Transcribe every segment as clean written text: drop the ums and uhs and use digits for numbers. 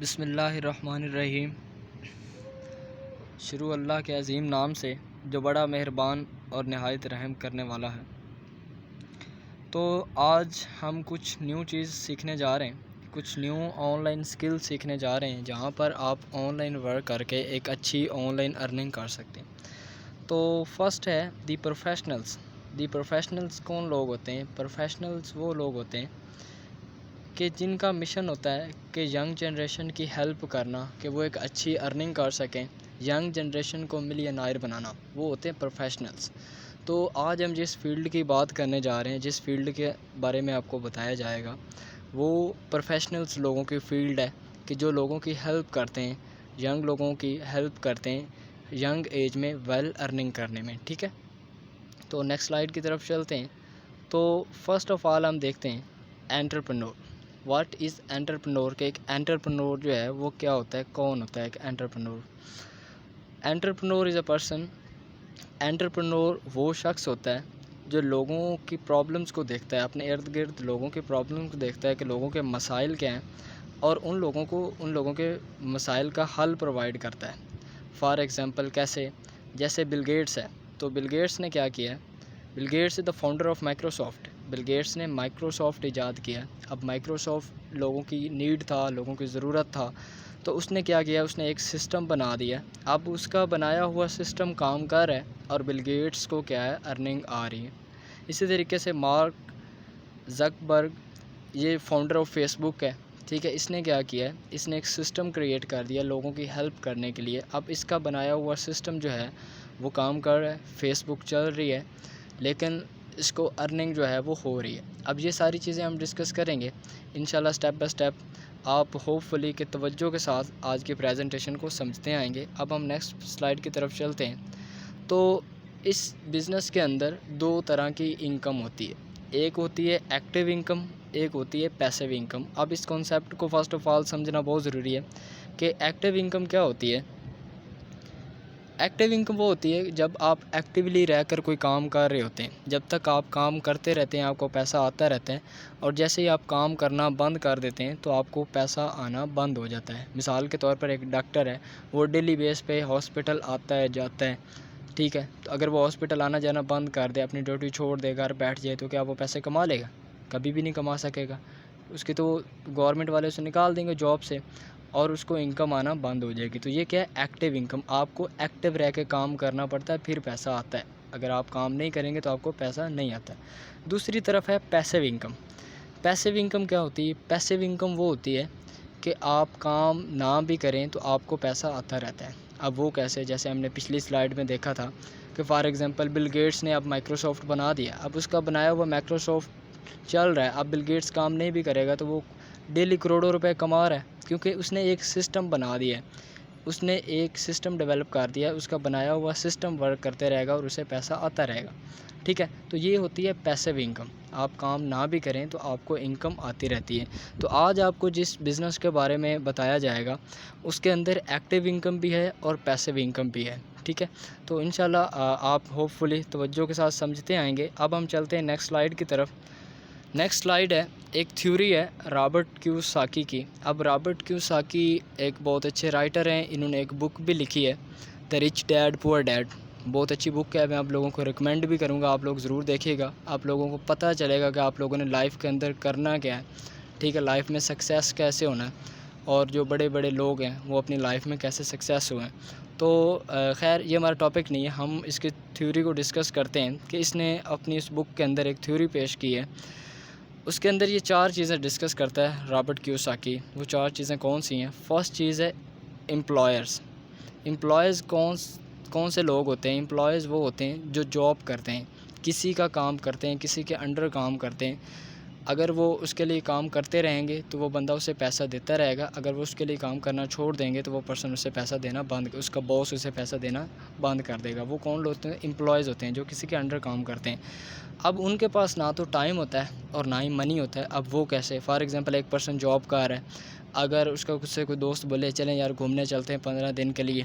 بسم اللہ الرحمن الرحیم۔ شروع اللہ کے عظیم نام سے جو بڑا مہربان اور نہایت رحم کرنے والا ہے۔ تو آج ہم کچھ نیو چیز سیکھنے جا رہے ہیں، کچھ نیو آن لائن سکل سیکھنے جا رہے ہیں جہاں پر آپ آن لائن ورک کر کے ایک اچھی آن لائن ارننگ کر سکتے ہیں۔ تو فرسٹ ہے دی پروفیشنلز۔ دی پروفیشنلز کون لوگ ہوتے ہیں؟ پروفیشنلز وہ لوگ ہوتے ہیں کہ جن کا مشن ہوتا ہے کہ ینگ جنریشن کی ہیلپ کرنا، کہ وہ ایک اچھی ارننگ کر سکیں، ینگ جنریشن کو ملینائر بنانا، وہ ہوتے ہیں پروفیشنلز۔ تو آج ہم جس فیلڈ کی بات کرنے جا رہے ہیں، جس فیلڈ کے بارے میں آپ کو بتایا جائے گا، وہ پروفیشنلز لوگوں کی فیلڈ ہے کہ جو لوگوں کی ہیلپ کرتے ہیں، ینگ لوگوں کی ہیلپ کرتے ہیں ینگ ایج میں ویل ارننگ کرنے میں، ٹھیک ہے۔ تو نیکسٹ سلائیڈ کی طرف چلتے ہیں۔ تو فرسٹ آف آل ہم دیکھتے ہیں انٹرپرینور۔ What is entrepreneur? کہ ایک انٹرپرینور جو ہے وہ کیا ہوتا ہے، کون ہوتا ہے ایک entrepreneur? Entrepreneur is a person, entrepreneur وہ شخص ہوتا ہے جو لوگوں کی پرابلمس کو دیکھتا ہے، اپنے ارد گرد لوگوں کی پرابلم کو دیکھتا ہے کہ لوگوں کے مسائل کیا ہیں، اور ان لوگوں کے مسائل کا حل پرووائڈ کرتا ہے۔ فار ایگزامپل کیسے؟ جیسے بل گیٹس ہے، تو بل گیٹس نے کیا کیا ہے؟ Bill Gates is the founder of Microsoft. Bill Gates نے مائکروسافٹ ایجاد کیا۔ اب مائکروسافٹ لوگوں کی نیڈ تھا، لوگوں کی ضرورت تھا، تو اس نے کیا کیا؟ اس نے ایک سسٹم بنا دیا۔ اب اس کا بنایا ہوا سسٹم کام کر رہا ہے اور بل گیٹس کو کیا ہے؟ ارننگ آ رہی ہے۔ اسی طریقے سے مارک زکربرگ، یہ فاؤنڈر آف فیس بک ہے، ٹھیک ہے۔ اس نے کیا کیا ہے؟ اس نے ایک سسٹم کریٹ کر دیا لوگوں کی ہیلپ کرنے کے لیے۔ اب اس کا بنایا ہوا سسٹم جو ہے وہ کام کر رہا ہے، فیس بک چل رہی ہے، لیکن اس کو ارننگ جو ہے وہ ہو رہی ہے۔ اب یہ ساری چیزیں ہم ڈسکس کریں گے انشاءاللہ اسٹیپ بائی اسٹیپ، آپ ہوپ فلی کہ توجہ کے ساتھ آج کی پریزنٹیشن کو سمجھتے آئیں گے۔ اب ہم نیکسٹ سلائیڈ کی طرف چلتے ہیں۔ تو اس بزنس کے اندر دو طرح کی انکم ہوتی ہے، ایک ہوتی ہے ایکٹیو انکم، ایک ہوتی ہے پیسیو انکم۔ اب اس کانسیپٹ کو فرسٹ آف آل سمجھنا بہت ضروری ہے کہ ایکٹیو انکم کیا ہوتی ہے۔ ایکٹیو انکم وہ ہوتی ہے جب آپ ایکٹیولی رہ کر کوئی کام کر رہے ہوتے ہیں، جب تک آپ کام کرتے رہتے ہیں آپ کو پیسہ آتا رہتا ہے، اور جیسے ہی آپ کام کرنا بند کر دیتے ہیں تو آپ کو پیسہ آنا بند ہو جاتا ہے۔ مثال کے طور پر ایک ڈاکٹر ہے، وہ ڈیلی بیس پہ ہاسپٹل آتا ہے جاتا ہے، ٹھیک ہے۔ تو اگر وہ ہاسپٹل آنا جانا بند کر دے، اپنی ڈیوٹی چھوڑ دے، گھر بیٹھ جائے، تو کیا وہ پیسے کما لے گا؟ کبھی بھی نہیں کما سکے گا۔ اس کی تو گورنمنٹ والے اسے نکال دیں گے جاب سے اور اس کو انکم آنا بند ہو جائے گی۔ تو یہ کیا ہے؟ Active income. آپ کو ایکٹیو رہ کے کام کرنا پڑتا ہے پھر پیسہ آتا ہے، اگر آپ کام نہیں کریں گے تو آپ کو پیسہ نہیں آتا ہے۔ دوسری طرف ہے پیسیو انکم۔ پیسیو انکم کیا ہوتی ہے؟ پیسیو انکم وہ ہوتی ہے کہ آپ کام نہ بھی کریں تو آپ کو پیسہ آتا رہتا ہے۔ اب وہ کیسے؟ جیسے ہم نے پچھلی سلائیڈ میں دیکھا تھا کہ فار ایگزامپل بل گیٹس نے اب مائکروسافٹ بنا دیا، اب اس کا بنایا ہوا مائکروسافٹ چل رہا ہے، اب بل گیٹس کام نہیں بھی کرے گا تو وہ ڈیلی کروڑوں روپے کما رہا ہے، کیونکہ اس نے ایک سسٹم بنا دیا ہے، اس نے ایک سسٹم ڈیولپ کر دیا ہے، اس کا بنایا ہوا سسٹم ورک کرتے رہے گا اور اسے پیسہ آتا رہے گا، ٹھیک ہے۔ تو یہ ہوتی ہے پیسیو انکم۔ آپ کام نہ بھی کریں تو آپ کو انکم آتی رہتی ہے۔ تو آج آپ کو جس بزنس کے بارے میں بتایا جائے گا اس کے اندر ایکٹیو انکم بھی ہے اور پیسیو انکم بھی ہے، ٹھیک ہے۔ تو انشاءاللہ آپ ہوپ فلی توجہ کے ساتھ سمجھتے آئیں گے۔ اب ہم چلتے ہیں نیکسٹ سلائیڈ کی طرف۔ نیکسٹ سلائیڈ ہے ایک تھیوری ہے رابرٹ کیوساکی کی۔ اب رابرٹ کیوساکی ایک بہت اچھے رائٹر ہیں، انہوں نے ایک بک بھی لکھی ہے، دا رچ ڈیڈ پور ڈیڈ۔ بہت اچھی بک ہے، میں آپ لوگوں کو ریکمینڈ بھی کروں گا، آپ لوگ ضرور دیکھیے گا، آپ لوگوں کو پتہ چلے گا کہ آپ لوگوں نے لائف کے اندر کرنا کیا ہے، ٹھیک ہے، لائف میں سکسیس کیسے ہونا ہے، اور جو بڑے بڑے لوگ ہیں وہ اپنی لائف میں کیسے سکسیس ہوئے ہیں۔ تو خیر یہ ہمارا ٹاپک نہیں ہے، ہم اس کی تھیوری کو ڈسکس کرتے ہیں کہ اس نے اپنی اس بک کے اندر ایک تھیوری پیش کی ہے، اس کے اندر یہ چار چیزیں ڈسکس کرتا ہے رابرٹ کیوساکی۔ وہ چار چیزیں کون سی ہیں؟ فرسٹ چیز ہے امپلائرز۔ امپلائز کون سے لوگ ہوتے ہیں؟ امپلائز وہ ہوتے ہیں جو جاب کرتے ہیں، کسی کا کام کرتے ہیں، کسی کے انڈر کام کرتے ہیں۔ اگر وہ اس کے لیے کام کرتے رہیں گے تو وہ بندہ اسے پیسہ دیتا رہے گا، اگر وہ اس کے لیے کام کرنا چھوڑ دیں گے تو وہ پرسن اسے پیسہ دینا اس کا باس اسے پیسہ دینا بند کر دے گا۔ وہ کون لوگ ہوتے ہیں؟ امپلائز ہوتے ہیں جو کسی کے انڈر کام کرتے ہیں۔ اب ان کے پاس نہ تو ٹائم ہوتا ہے اور نہ ہی منی ہوتا ہے۔ اب وہ کیسے؟ فار ایگزامپل ایک پرسن جاب کر رہا ہے، اگر اس کا کچھ سے کوئی دوست بولے چلیں یار گھومنے چلتے ہیں 15 دن کے لیے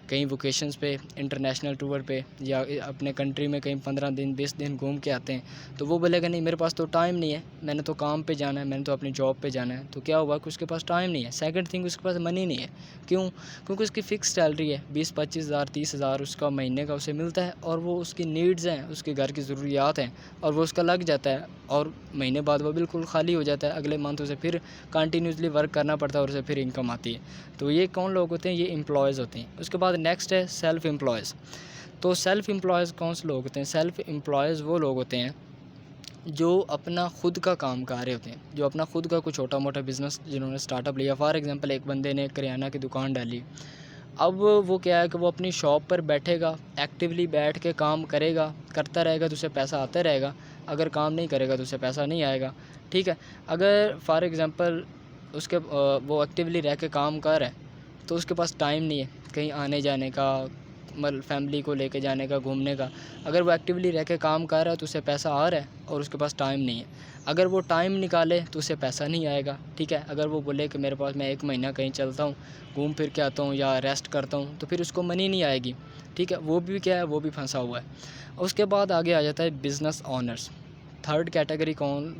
کہیں ووکیشنز پہ، انٹرنیشنل ٹور پہ، یا اپنے کنٹری میں کہیں 15 دن 20 دن گھوم کے آتے ہیں، تو وہ بولے گا نہیں میرے پاس تو ٹائم نہیں ہے، میں نے تو کام پہ جانا ہے، میں نے تو اپنی جاب پہ جانا ہے. تو کیا ہوا کہ اس کے پاس ٹائم نہیں ہے. سیکنڈ تھنگ، اس کے پاس منی نہیں ہے. کیوں؟ کیونکہ اس کی فکس سیلری ہے 20-25 ہزار 30 ہزار اس کا مہینے کا اسے ملتا ہے، اور وہ اس کی نیڈز ہیں، اس کے گھر کی ضروریات ہیں، اور وہ اس کا لگ جاتا ہے، اور مہینے بعد وہ بالکل خالی ہو جاتا ہے. اگلے منتھ اسے پھر کنٹینیوسلی ورک کرنا پڑتا ہے اور اسے پھر انکم آتی ہے. تو یہ کون لوگ ہوتے ہیں؟ یہ امپلائز ہوتے ہیں. اس کے بعد نیکسٹ ہے سیلف امپلائز. تو سیلف امپلائز کون سے لوگ ہوتے ہیں؟ سیلف امپلائز وہ لوگ ہوتے ہیں جو اپنا خود کا کام کر رہے ہوتے ہیں، جو اپنا خود کا کوئی چھوٹا موٹا بزنس جنہوں نے سٹارٹ اپ لیا. فار ایگزامپل ایک بندے نے کریانہ کی دکان ڈالی. اب وہ کیا ہے کہ وہ اپنی شاپ پر بیٹھے گا، ایکٹیولی بیٹھ کے کام کرے گا، کرتا رہے گا تو اسے پیسہ آتا رہے گا. اگر کام نہیں کرے گا تو اسے پیسہ نہیں آئے گا. ٹھیک ہے. اگر فار ایگزامپل اس کے وہ ایکٹیولی رہ کے کام کر رہا ہے تو اس کے پاس ٹائم نہیں ہے کہیں آنے جانے کا، فیملی کو لے کے جانے کا، گھومنے کا. اگر وہ ایکٹیولی رہ کے کام کر رہا ہے تو اسے پیسہ آ رہا ہے اور اس کے پاس ٹائم نہیں ہے. اگر وہ ٹائم نکالے تو اسے پیسہ نہیں آئے گا. ٹھیک ہے. اگر وہ بولے کہ میرے پاس میں 1 مہینہ کہیں چلتا ہوں، گھوم پھر کے آتا ہوں یا ریسٹ کرتا ہوں، تو پھر اس کو منی نہیں آئے گی. ٹھیک ہے. وہ بھی کیا ہے؟ وہ بھی پھنسا ہوا ہے. اس کے بعد آگے آ جاتا ہے بزنس آنرز. تھرڈ کیٹیگری کون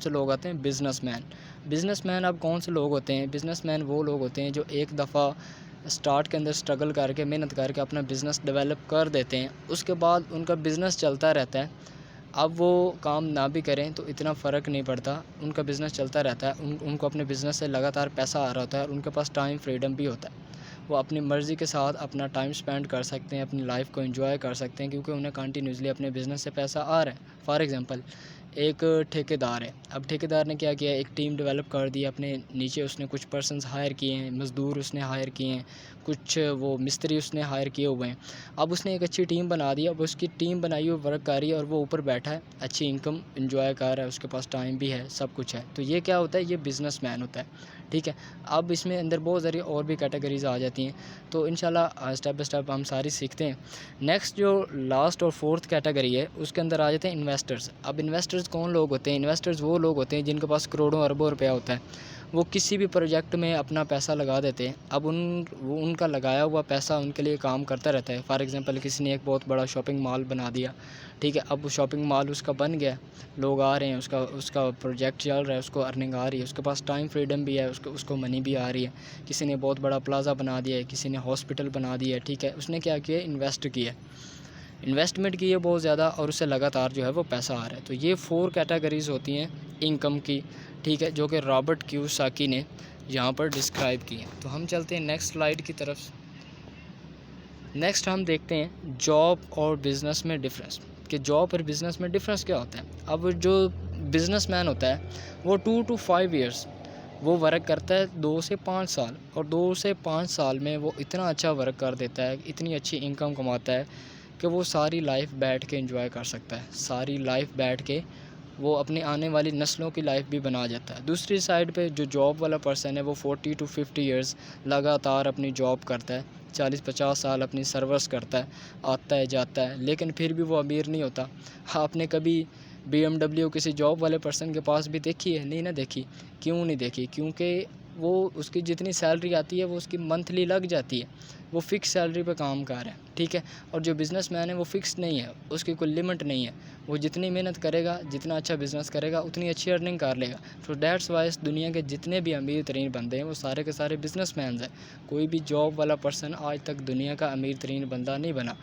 سے لوگ آتے ہیں؟ Business man. بزنس مین اب کون سے لوگ ہوتے ہیں؟ بزنس مین وہ لوگ ہوتے ہیں جو ایک دفعہ سٹارٹ کے اندر سٹرگل کر کے، محنت کر کے اپنا بزنس ڈیولپ کر دیتے ہیں. اس کے بعد ان کا بزنس چلتا رہتا ہے. اب وہ کام نہ بھی کریں تو اتنا فرق نہیں پڑتا، ان کا بزنس چلتا رہتا ہے. ان کو اپنے بزنس سے لگاتار پیسہ آ رہا ہوتا ہے، اور ان کے پاس ٹائم فریڈم بھی ہوتا ہے. وہ اپنی مرضی کے ساتھ اپنا ٹائم سپینڈ کر سکتے ہیں، اپنی لائف کو انجوائے کر سکتے ہیں، کیونکہ انہیں کنٹینیوسلی اپنے بزنس سے پیسہ آ رہا ہے. فار ایگزامپل ایک ٹھیکیدار ہے. اب ٹھیکیدار نے کیا کیا؟ ایک ٹیم ڈیولپ کر دی اپنے نیچے. اس نے کچھ پرسنز ہائر کیے ہیں، مزدور اس نے ہائر کیے ہیں، کچھ وہ مستری اس نے ہائر کیے ہوئے ہیں. اب اس نے ایک اچھی ٹیم بنا دی. اب اس کی ٹیم بنائی ہوئی ورک کر رہی ہے، اور وہ اوپر بیٹھا ہے، اچھی انکم انجوائے کر رہا ہے، اس کے پاس ٹائم بھی ہے، سب کچھ ہے. تو یہ کیا ہوتا ہے؟ یہ بزنس مین ہوتا ہے. ٹھیک ہے. اب اس میں اندر بہت ساری اور بھی کیٹیگریز آ جاتی ہیں، تو انشاءاللہ اسٹیپ بائی اسٹیپ ہم ساری سیکھتے ہیں. نیکسٹ جو لاسٹ اور فورتھ کیٹیگری ہے اس کے اندر آ جاتے ہیں انویسٹرز. اب انویسٹرز کون لوگ ہوتے ہیں؟ انویسٹرز وہ لوگ ہوتے ہیں جن کے پاس کروڑوں اربوں روپیہ ہوتا ہے. وہ کسی بھی پروجیکٹ میں اپنا پیسہ لگا دیتے ہیں. اب ان کا لگایا ہوا پیسہ ان کے لیے کام کرتا رہتا ہے. فار ایگزامپل کسی نے ایک بہت بڑا شاپنگ مال بنا دیا. ٹھیک ہے. اب وہ شاپنگ مال اس کا بن گیا، لوگ آ رہے ہیں، اس کا پروجیکٹ چل رہا ہے، اس کو ارننگ آ رہی ہے، اس کے پاس ٹائم فریڈم بھی ہے، اس کو منی بھی آ رہی ہے. کسی نے بہت بڑا پلازا بنا دیا ہے، کسی نے ہاسپٹل بنا دیا ہے. ٹھیک ہے. اس نے کیا کیا؟ انویسٹ کیا، انویسٹمنٹ کی ہے بہت زیادہ، اور اس سے لگاتار جو ہے وہ پیسہ آ رہا ہے. تو یہ 4 کیٹیگریز ہوتی ہیں انکم کی. ٹھیک ہے. جو کہ رابرٹ کیوساکی نے یہاں پر ڈسکرائب کی ہیں. تو ہم چلتے ہیں نیکسٹ سلائیڈ کی طرف. نیکسٹ ہم دیکھتے ہیں جاب اور بزنس میں ڈفرینس، کہ جاب اور بزنس میں ڈفرینس کیا ہوتا ہے. اب جو بزنس مین ہوتا ہے وہ 2 to 5 ایئرس وہ ورک کرتا ہے، 2 سے 5 سال، اور 2 سے 5 سال میں وہ اتنا اچھا ورک کر دیتا ہے، اتنی اچھی انکم کماتا ہے کہ وہ ساری لائف بیٹھ کے انجوائے کر سکتا ہے. ساری لائف بیٹھ کے وہ اپنی آنے والی نسلوں کی لائف بھی بنا جاتا ہے. دوسری سائڈ پہ جو جاب والا پرسن ہے وہ 40 to 50 ایئرس لگاتار اپنی جاب کرتا ہے، 40-50 سال اپنی سروس کرتا ہے، آتا ہے جاتا ہے، لیکن پھر بھی وہ امیر نہیں ہوتا. آپ نے کبھی BMW کسی جاب والے پرسن کے پاس بھی دیکھی ہے؟ نہیں نہ دیکھی. کیوں نہیں دیکھی؟ کیونکہ وہ اس کی جتنی سیلری آتی ہے وہ اس کی منتھلی لگ جاتی ہے، وہ فکس سیلری پہ کام کر رہا ہے. ٹھیک ہے. اور جو بزنس مین ہے وہ فکس نہیں ہے، اس کی کوئی لمٹ نہیں ہے. وہ جتنی محنت کرے گا، جتنا اچھا بزنس کرے گا، اتنی اچھی ارننگ کر لے گا. تو دیٹس وائی دنیا کے جتنے بھی امیر ترین بندے ہیں وہ سارے کے سارے بزنس مینز ہیں. کوئی بھی جاب والا پرسن آج تک دنیا کا امیر ترین بندہ نہیں بنا.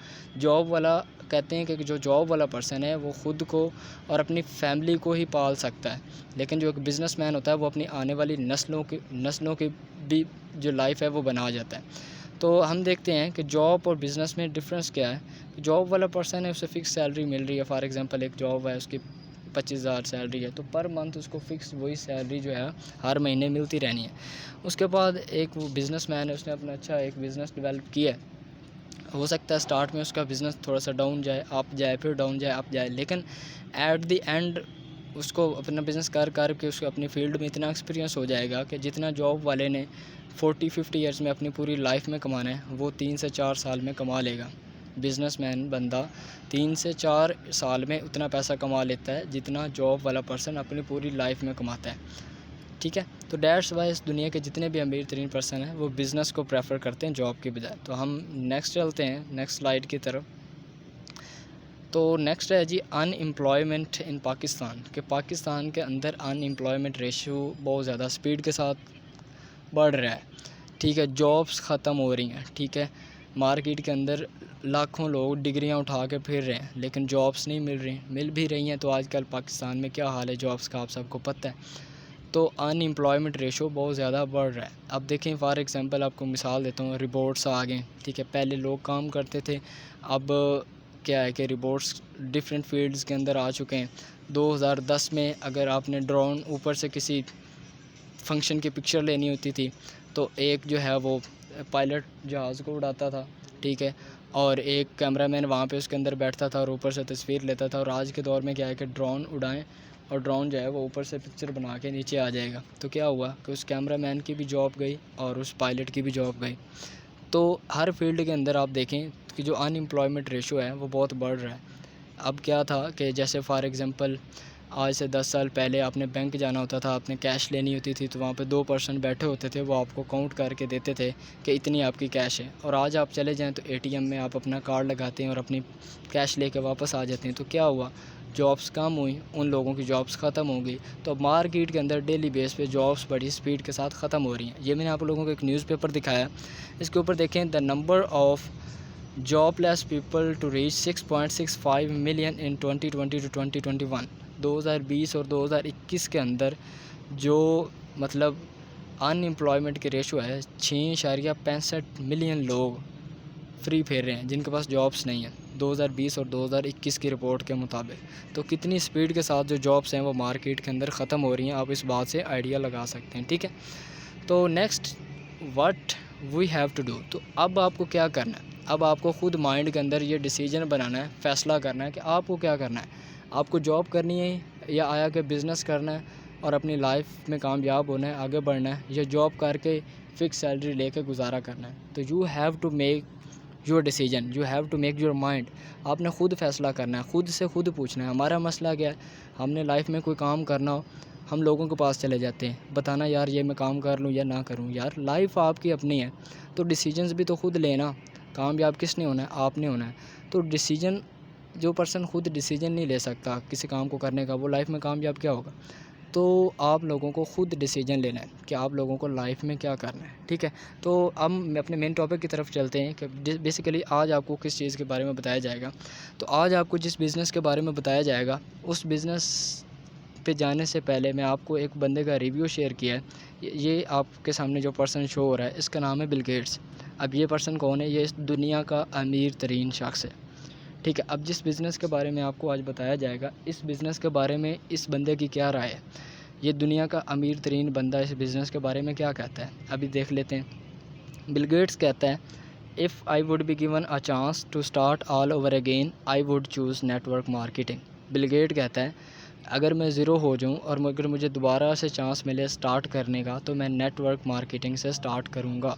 جاب والا کہتے ہیں کہ جو جاب والا پرسن ہے وہ خود کو اور اپنی فیملی کو ہی پال سکتا ہے، لیکن جو ایک بزنس مین ہوتا ہے وہ اپنی آنے والی نسلوں کی بھی جو لائف ہے وہ بنا جاتا ہے. تو ہم دیکھتے ہیں کہ جاب اور بزنس میں ڈفرینس کیا ہے. جاب والا پرسن ہے اسے فکس سیلری مل رہی ہے. فار ایگزامپل ایک جاب ہے، اس کی 25,000 سیلری ہے، تو پر منتھ اس کو فکس وہی سیلری جو ہے ہر مہینے ملتی رہنی ہے. اس کے بعد ایک وہ بزنس مین ہے، اس نے اپنا اچھا ایک بزنس ڈیولپ کیا ہے. ہو سکتا ہے سٹارٹ میں اس کا بزنس تھوڑا سا ڈاؤن جائے، اپ جائے، پھر ڈاؤن جائے، اپ جائے، لیکن ایٹ دی اینڈ اس کو اپنا بزنس کر کے اس کو اپنی فیلڈ میں اتنا ایکسپیرینس ہو جائے گا کہ جتنا جاب والے نے 40-50 ایئرس میں اپنی پوری لائف میں کمانا ہے وہ 3 سے 4 سال میں کما لے گا. بزنس مین بندہ 3 سے 4 سال میں اتنا پیسہ کما لیتا ہے جتنا جاب والا پرسن اپنی پوری لائف میں کماتا ہے. ٹھیک ہے. تو دیٹس وائی اس دنیا کے جتنے بھی امیر ترین پرسن ہیں وہ بزنس کو پریفر کرتے ہیں جاب کی بجائے. تو ہم نیکسٹ چلتے ہیں نیکسٹ سلائیڈ کی طرف. تو نیکسٹ ہے جی ان امپلائمنٹ ان پاکستان، کہ پاکستان کے اندر ان امپلائمنٹ ریشیو بہت زیادہ اسپیڈ کے ساتھ بڑھ رہا ہے. ٹھیک ہے، جابس ختم ہو رہی ہیں. ٹھیک ہے، مارکیٹ کے اندر لاکھوں لوگ ڈگریاں اٹھا کے پھر رہے ہیں لیکن جابس نہیں مل رہی. مل بھی رہی ہیں تو آج کل پاکستان میں کیا حال ہے جابس کا آپ سب کو پتہ ہے. تو ان امپلائمنٹ ریشو بہت زیادہ بڑھ رہا ہے. اب دیکھیں فار ایگزامپل آپ کو مثال دیتا ہوں، ربوٹس آ گئے. ٹھیک ہے، پہلے لوگ کام کرتے تھے، اب کیا ہے کہ ربوٹس ڈفرینٹ فیلڈز کے اندر آ چکے ہیں. 2010 میں اگر آپ نے ڈرون اوپر سے کسی فنکشن کی پکچر لینی ہوتی تھی تو ایک جو ہے وہ پائلٹ جہاز کو اڑاتا تھا. ٹھیک ہے، اور ایک کیمرہ مین وہاں پہ اس کے اندر بیٹھتا تھا اور اوپر سے تصویر لیتا تھا. اور آج کے دور میں کیا ہے کہ ڈرون اڑائیں اور ڈرون جو ہے وہ اوپر سے پکچر بنا کے نیچے آ جائے گا. تو کیا ہوا کہ اس کیمرہ مین کی بھی جاب گئی اور اس پائلٹ کی بھی جاب گئی. تو ہر فیلڈ کے اندر آپ دیکھیں کہ جو ان امپلائمنٹ ریشو ہے وہ بہت بڑھ رہا ہے. اب کیا تھا کہ جیسے فار ایگزامپل آج سے 10 سال پہلے آپ نے بینک جانا ہوتا تھا، آپ نے کیش لینی ہوتی تھی تو وہاں پہ 2 پرسن بیٹھے ہوتے تھے، وہ آپ کو کاؤنٹ کر کے دیتے تھے کہ اتنی آپ کی کیش ہے. اور آج آپ چلے جائیں تو ATM میں آپ اپنا کارڈ لگاتے ہیں اور اپنی کیش لے کے واپس آ جاتے ہیں. تو کیا ہوا، جابس کم ہوئیں، ان لوگوں کی جابس ختم ہو گئی. تو اب مارکیٹ کے اندر ڈیلی بیس پہ جابس بڑی سپیڈ کے ساتھ ختم ہو رہی ہیں. یہ میں نے آپ لوگوں کو ایک نیوز پیپر دکھایا، اس کے اوپر دیکھیں the number of job less people to reach 6.65 million in 2020 to 2021. 2020 اور 2021 کے اندر جو مطلب ان امپلائمنٹ کی ریشو ہے 6.65 ملین لوگ فری پھیر رہے ہیں جن کے پاس جابس نہیں ہیں 2020 اور 2021 کی رپورٹ کے مطابق. تو کتنی سپیڈ کے ساتھ جو جابس ہیں وہ مارکیٹ کے اندر ختم ہو رہی ہیں، آپ اس بات سے آئیڈیا لگا سکتے ہیں. ٹھیک ہے، تو next what we have to do. تو اب آپ کو کیا کرنا ہے، اب آپ کو خود مائنڈ کے اندر یہ ڈیسیجن بنانا ہے، فیصلہ کرنا ہے کہ آپ کو کیا کرنا ہے. آپ کو جاب کرنی ہے یا آیا کہ بزنس کرنا ہے اور اپنی لائف میں کامیاب ہونا ہے، آگے بڑھنا ہے، یا جاب کر کے فکس سیلری لے کے گزارا کرنا ہے. تو you have to make your decision, you have to make your mind. آپ نے خود فیصلہ کرنا ہے، خود سے خود پوچھنا ہے. ہمارا مسئلہ کیا ہے، ہم نے لائف میں کوئی کام کرنا ہو ہم لوگوں کے پاس چلے جاتے ہیں بتانا یار یہ میں کام کر لوں یا نہ کروں. یار لائف آپ کی اپنی ہے تو ڈیسیجنز بھی تو خود لینا. کامیاب کس نے ہونا ہے، آپ نے ہونا ہے. تو ڈیسیجن جو پرسن خود ڈیسیجن نہیں لے سکتا کسی کام کو کرنے کا، وہ لائف میں کامیاب کیا ہوگا. تو آپ لوگوں کو خود ڈیسیجن لینا ہے کہ آپ لوگوں کو لائف میں کیا کرنا ہے. ٹھیک ہے، تو اب میں اپنے مین ٹاپک کی طرف چلتے ہیں کہ بیسیکلی آج آپ کو کس چیز کے بارے میں بتایا جائے گا. تو آج آپ کو جس بزنس کے بارے میں بتایا جائے گا اس بزنس پہ جانے سے پہلے میں آپ کو ایک بندے کا ریویو شیئر کیا ہے. یہ آپ کے سامنے جو پرسن شو ہو رہا ہے اس کا نام ہے بل گیٹس. اب یہ پرسن کون ہے، یہ اس دنیا کا امیر ترین شخص ہے. ٹھیک ہے، اب جس بزنس کے بارے میں آپ کو آج بتایا جائے گا اس بزنس کے بارے میں اس بندے کی کیا رائے ہے. یہ دنیا کا امیر ترین بندہ اس بزنس کے بارے میں کیا کہتا ہے ابھی دیکھ لیتے ہیں. بل گیٹس کہتا ہے if I would be given a chance to start all over again I would choose network marketing. Bill Gate کہتا ہے اگر میں زیرو ہو جاؤں اور اگر مجھے دوبارہ سے چانس ملے سٹارٹ کرنے کا تو میں نیٹ ورک مارکیٹنگ سے سٹارٹ کروں گا.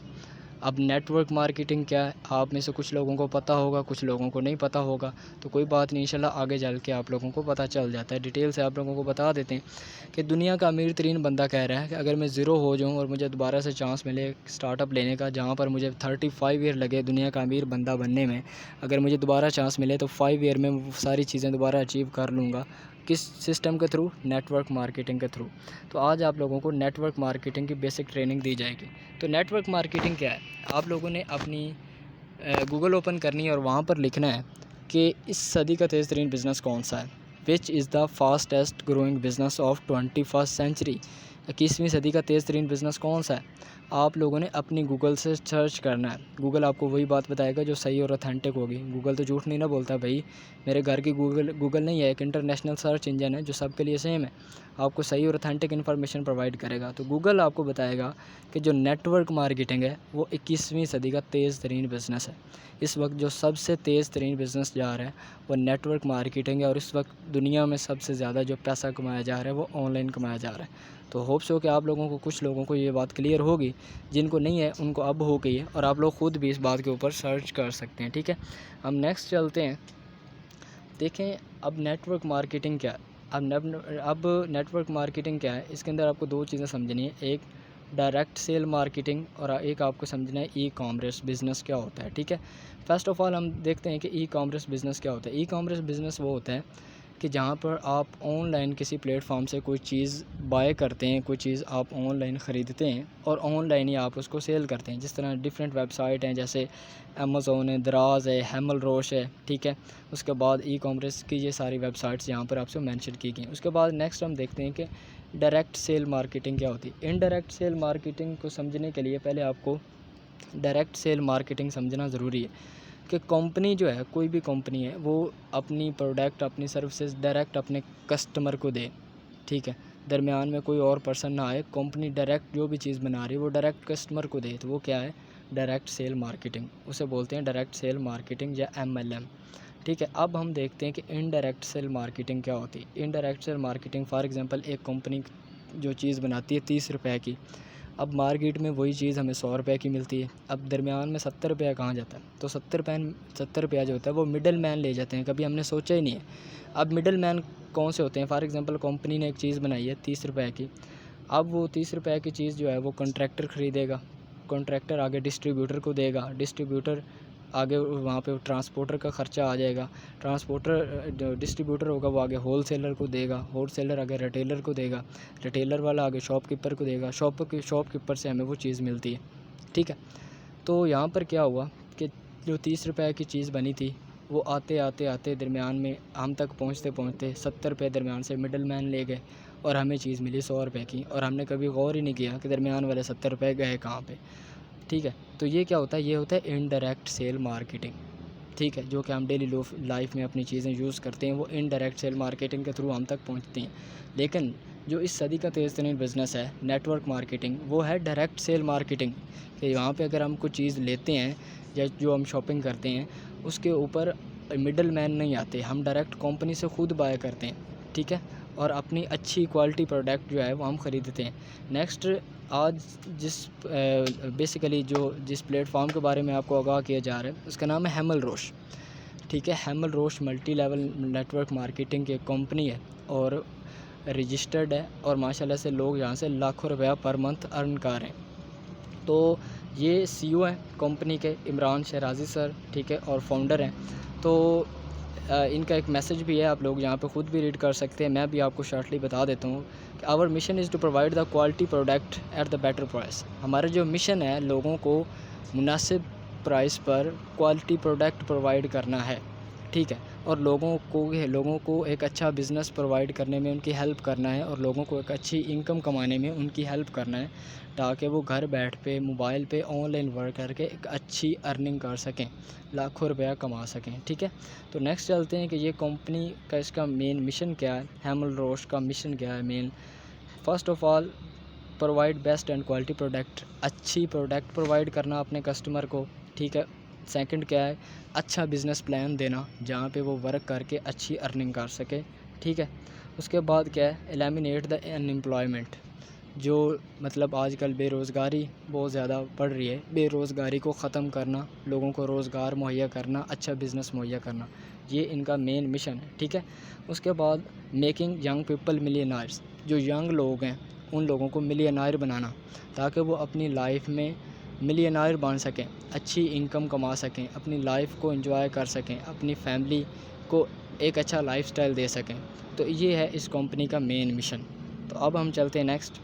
اب نیٹ ورک مارکیٹنگ کیا ہے، آپ میں سے کچھ لوگوں کو پتہ ہوگا، کچھ لوگوں کو نہیں پتہ ہوگا. تو کوئی بات نہیں، انشاءاللہ آگے چل کے آپ لوگوں کو پتہ چل جاتا ہے. ڈیٹیل سے آپ لوگوں کو بتا دیتے ہیں کہ دنیا کا امیر ترین بندہ کہہ رہا ہے کہ اگر میں زیرو ہو جاؤں اور مجھے دوبارہ سے چانس ملے سٹارٹ اپ لینے کا جہاں پر مجھے 35 ایئر لگے دنیا کا امیر بندہ بننے میں، اگر مجھے دوبارہ چانس ملے تو 5 ایئر میں وہ ساری چیزیں دوبارہ اچیو کر لوں گا. کس سسٹم کے تھرو، نیٹ ورک مارکیٹنگ کے تھرو. تو آج آپ لوگوں کو نیٹ ورک مارکیٹنگ کی بیسک ٹریننگ دی جائے گی. تو نیٹ ورک مارکیٹنگ کیا ہے، آپ لوگوں نے اپنی گوگل اوپن کرنی ہے اور وہاں پر لکھنا ہے کہ اس صدی کا تیز ترین بزنس کون سا ہے. Which is the fastest growing business of 21st century. 21ویں صدی کا تیز ترین بزنس کون سا ہے. آپ لوگوں نے اپنی گوگل سے سرچ کرنا ہے. گوگل آپ کو وہی بات بتائے گا جو صحیح اور اتھینٹک ہوگی. گوگل تو جھوٹ نہیں نہ بولتا بھائی، میرے گھر کی گوگل نہیں ہے، ایک انٹرنیشنل سرچ انجن ہے جو سب کے لیے سیم ہے، آپ کو صحیح اور اتھینٹک انفارمیشن پرووائڈ کرے گا. تو گوگل آپ کو بتائے گا کہ جو نیٹ ورک مارکیٹنگ ہے وہ 21ویں صدی کا تیز ترین بزنس ہے. اس وقت جو سب سے تیز ترین بزنس جا رہا ہے وہ نیٹ ورک مارکیٹنگ ہے، اور اس وقت دنیا میں سب سے زیادہ جو پیسہ کمایا جا رہا ہے وہ آن لائن کمایا جا رہا ہے. تو ہوپس ہو کہ آپ لوگوں کو، کچھ لوگوں کو یہ بات کلیئر ہوگی، جن کو نہیں ہے ان کو اب ہو گئی ہے، اور آپ لوگ خود بھی اس بات کے اوپر سرچ کر سکتے ہیں. ٹھیک ہے، ہم نیکسٹ چلتے ہیں. دیکھیں اب نیٹ ورک مارکیٹنگ کیا ہے. اب نیٹ ورک مارکیٹنگ کیا ہے، اس کے اندر آپ کو دو چیزیں سمجھنی ہے، ایک ڈائریکٹ سیل مارکیٹنگ اور ایک آپ کو سمجھنا ہے ای کامرس بزنس کیا ہوتا ہے. ٹھیک ہے، فرسٹ آف آل ہم دیکھتے ہیں کہ ای کامرس بزنس کیا ہوتا ہے. ای کامرس بزنس وہ ہوتا ہے کہ جہاں پر آپ آن لائن کسی پلیٹ فارم سے کوئی چیز بائی کرتے ہیں، کوئی چیز آپ آن لائن خریدتے ہیں اور آن لائن ہی آپ اس کو سیل کرتے ہیں. جس طرح ڈفرینٹ ویب سائٹ ہیں، جیسے امیزون ہے، دراز ہے، ہیمل روش ہے. ٹھیک ہے، اس کے بعد ای کامرس کی یہ ساری ویب سائٹس یہاں پر آپ سے مینشن کی گئی ہیں. اس کے بعد نیکسٹ ہم دیکھتے ہیں کہ ڈائریکٹ سیل مارکیٹنگ کیا ہوتی ہے. انڈائریکٹ سیل مارکیٹنگ کو سمجھنے کے لیے پہلے آپ کو ڈائریکٹ سیل مارکیٹنگ سمجھنا ضروری ہے کہ کمپنی جو ہے، کوئی بھی کمپنی ہے، وہ اپنی پروڈکٹ، اپنی سروسز ڈائریکٹ اپنے کسٹمر کو دے. ٹھیک ہے، درمیان میں کوئی اور پرسن نہ آئے، کمپنی ڈائریکٹ جو بھی چیز بنا رہی ہے وہ ڈائریکٹ کسٹمر کو دے. تو وہ کیا ہے؟ Direct sell marketing. اسے بولتے ہیں ڈائریکٹ سیل مارکیٹنگ یا MLM. ٹھیک ہے، اب ہم دیکھتے ہیں کہ انڈائریکٹ سیل مارکیٹنگ کیا ہوتی ہے. Indirect sell marketing for example ایک کمپنی جو چیز بناتی ہے 30 روپے کی، اب مارکیٹ میں وہی چیز ہمیں 100 روپے کی ملتی ہے. اب درمیان میں 70 روپیہ کہاں جاتا ہے؟ تو 70 روپیہ جو ہوتا ہے وہ مڈل مین لے جاتے ہیں. کبھی ہم نے سوچا ہی نہیں ہے. اب مڈل مین کون سے ہوتے ہیں؟ فار ایگزامپل کمپنی نے ایک چیز بنائی ہے 30 روپے کی. اب وہ 30 روپے کی چیز جو ہے وہ کنٹریکٹر خریدے گا، کنٹریکٹر آگے ڈسٹریبیوٹر کو دے گا، ڈسٹریبیوٹر آگے وہاں پہ ٹرانسپورٹر کا خرچہ آ جائے گا، ٹرانسپورٹر جو ڈسٹریبیوٹر ہوگا وہ آگے ہول سیلر کو دے گا، ہول سیلر آگے ریٹیلر کو دے گا، ریٹیلر والا آگے شاپ کیپر کو دے گا، شاپ کیپر سے ہمیں وہ چیز ملتی ہے. ٹھیک ہے، تو یہاں پر کیا ہوا کہ جو 30 روپے کی چیز بنی تھی وہ آتے درمیان میں ہم تک پہنچتے 70 روپے درمیان سے مڈل مین لے گئے اور ہمیں چیز ملی 100 روپے کی، اور ہم نے کبھی غور ہی نہیں کیا کہ درمیان والے 70 روپے گئے کہاں پہ. ٹھیک ہے، تو یہ کیا ہوتا ہے؟ یہ ہوتا ہے انڈائریکٹ سیل مارکیٹنگ. ٹھیک ہے، جو کہ ہم ڈیلی لائف میں اپنی چیزیں یوز کرتے ہیں وہ انڈائریکٹ سیل مارکیٹنگ کے تھرو ہم تک پہنچتے ہیں. لیکن جو اس صدی کا تیز ترین بزنس ہے نیٹ ورک مارکیٹنگ، وہ ہے ڈائریکٹ سیل مارکیٹنگ. کہ وہاں پہ اگر ہم کوئی چیز لیتے ہیں یا جو ہم شاپنگ کرتے ہیں اس کے اوپر مڈل مین نہیں آتے، ہم ڈائریکٹ کمپنی سے خود بائی کرتے ہیں. ٹھیک ہے، اور اپنی اچھی کوالٹی پروڈکٹ جو ہے وہ ہم خریدتے ہیں. نیکسٹ، آج بیسیکلی جس پلیٹ فارم کے بارے میں آپ کو آگاہ کیا جا رہا ہے اس کا نام ہے ہیمل روش. ٹھیک ہے، ہیمل روش multi level network marketing کی ایک کمپنی ہے اور رجسٹرڈ ہے، اور ماشاءاللہ سے لوگ یہاں سے لاکھوں روپیہ پر منتھ ارن کر رہے ہیں. تو یہ CEO ہیں کمپنی کے، عمران شہرازی سر. ٹھیک ہے، اور فاؤنڈر ہیں. تو ان کا ایک میسج بھی ہے، آپ لوگ یہاں پہ خود بھی ریڈ کر سکتے ہیں، میں بھی آپ کو شارٹلی بتا دیتا ہوں کہ our mission is to provide the quality product at the better price. ہمارا جو مشن ہے لوگوں کو مناسب پرائس پر کوالٹی پروڈکٹ پرووائڈ کرنا ہے. ٹھیک ہے، اور لوگوں کو ایک اچھا بزنس پرووائڈ کرنے میں ان کی ہیلپ کرنا ہے، اور لوگوں کو ایک اچھی انکم کمانے میں ان کی ہیلپ کرنا ہے، تاکہ وہ گھر بیٹھ پہ موبائل پہ آن لائن ورک کر کے ایک اچھی ارننگ کر سکیں، لاکھوں روپیہ کما سکیں. ٹھیک ہے، تو نیکسٹ چلتے ہیں کہ یہ کمپنی کا اس کا مین مشن کیا ہے. ہیمل روش کا مشن کیا ہے man? First of all provide best and quality product. اچھی پروڈکٹ پرووائڈ کرنا اپنے کسٹمر کو. ٹھیک ہے، سیکنڈ کیا ہے؟ اچھا بزنس پلان دینا جہاں پہ وہ ورک کر کے اچھی ارننگ کر سکے. ٹھیک ہے، اس کے بعد کیا ہے؟ ایلیمینیٹ دا ان امپلائمنٹ. جو مطلب آج کل بے روزگاری بہت زیادہ بڑھ رہی ہے، بے روزگاری کو ختم کرنا، لوگوں کو روزگار مہیا کرنا، اچھا بزنس مہیا کرنا، یہ ان کا مین مشن ہے. ٹھیک ہے، اس کے بعد میکنگ ینگ پیپل ملینائرز. جو ینگ لوگ ہیں ان لوگوں کو ملینائر بنانا، تاکہ وہ اپنی لائف میں ملینائر بن سکیں، اچھی انکم کما سکیں، اپنی لائف کو انجوائے کر سکیں، اپنی فیملی کو ایک اچھا لائف سٹائل دے سکیں. تو یہ ہے اس کمپنی کا مین مشن. تو اب ہم چلتے ہیں نیکسٹ.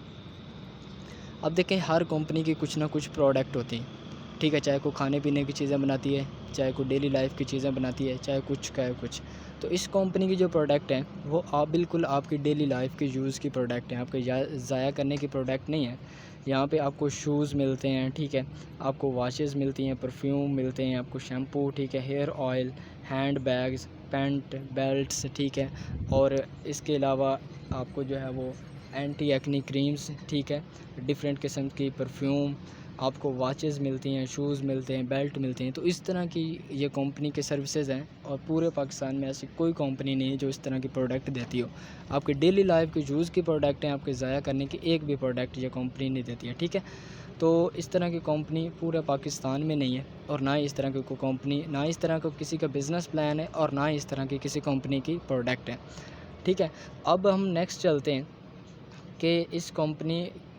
اب دیکھیں، ہر کمپنی کی کچھ نہ کچھ پروڈکٹ ہوتی ہیں. ٹھیک ہے، چاہے کوئی کھانے پینے کی چیزیں بناتی ہے، چاہے کوئی ڈیلی لائف کی چیزیں بناتی ہے، چاہے کچھ. تو اس کمپنی کی جو پروڈکٹ ہیں وہ بالکل آپ کی ڈیلی لائف کی یوز کی پروڈکٹ ہیں، آپ کے ضائع کرنے کی پروڈکٹ نہیں ہیں. یہاں پہ آپ کو شوز ملتے ہیں. ٹھیک ہے، آپ کو واچز ملتی ہیں، پرفیوم ملتے ہیں، آپ کو شیمپو. ٹھیک ہے، hair oil, hand bags, pant, belts. ٹھیک ہے، اور اس کے علاوہ آپ کو جو ہے وہ اینٹی ایکنی کریمز. ٹھیک ہے، ڈفرینٹ قسم کی پرفیوم، آپ کو واچز ملتی ہیں، شوز ملتے ہیں، بیلٹ ملتے ہیں. تو اس طرح کی یہ کمپنی کے سروسز ہیں، اور پورے پاکستان میں ایسی کوئی کمپنی نہیں ہے جو اس طرح کی پروڈکٹ دیتی ہو. آپ کے ڈیلی لائف کی یوز کی پروڈکٹ ہیں، آپ کے ضائع کرنے کی ایک بھی پروڈکٹ یہ کمپنی نہیں دیتی ہے. ٹھیک ہے، تو اس طرح کی کمپنی پورے پاکستان میں نہیں ہے، اور نہ ہی اس طرح کی کوئی کمپنی، نہ اس طرح کا کسی کا بزنس پلان ہے، اور نہ ہی اس طرح کی کسی کمپنی کی پروڈکٹ ہے. ٹھیک ہے. اب ہم نیکسٹ چلتے ہیں کہ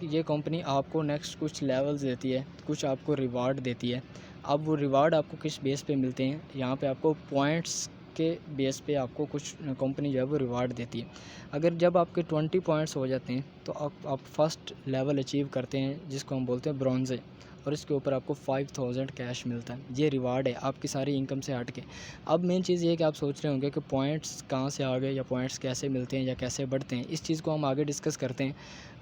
یہ کمپنی آپ کو نیکسٹ کچھ لیولز دیتی ہے، کچھ آپ کو ریوارڈ دیتی ہے. اب وہ ریوارڈ آپ کو کس بیس پہ ملتے ہیں؟ یہاں پہ آپ کو پوائنٹس کے بیس پہ آپ کو کچھ کمپنی جو ہے وہ ریوارڈ دیتی ہے. اگر جب آپ کے 20 پوائنٹس ہو جاتے ہیں تو آپ فرسٹ لیول اچیو کرتے ہیں جس کو ہم بولتے ہیں برونزے، اور اس کے اوپر آپ کو 5000 کیش ملتا ہے. یہ ریوارڈ ہے آپ کی ساری انکم سے ہٹ کے. اب مین چیز یہ ہے کہ آپ سوچ رہے ہوں گے کہ پوائنٹس کہاں سے آ گئے یا پوائنٹس کیسے ملتے ہیں یا کیسے بڑھتے ہیں. اس چیز کو ہم آگے ڈسکس کرتے ہیں.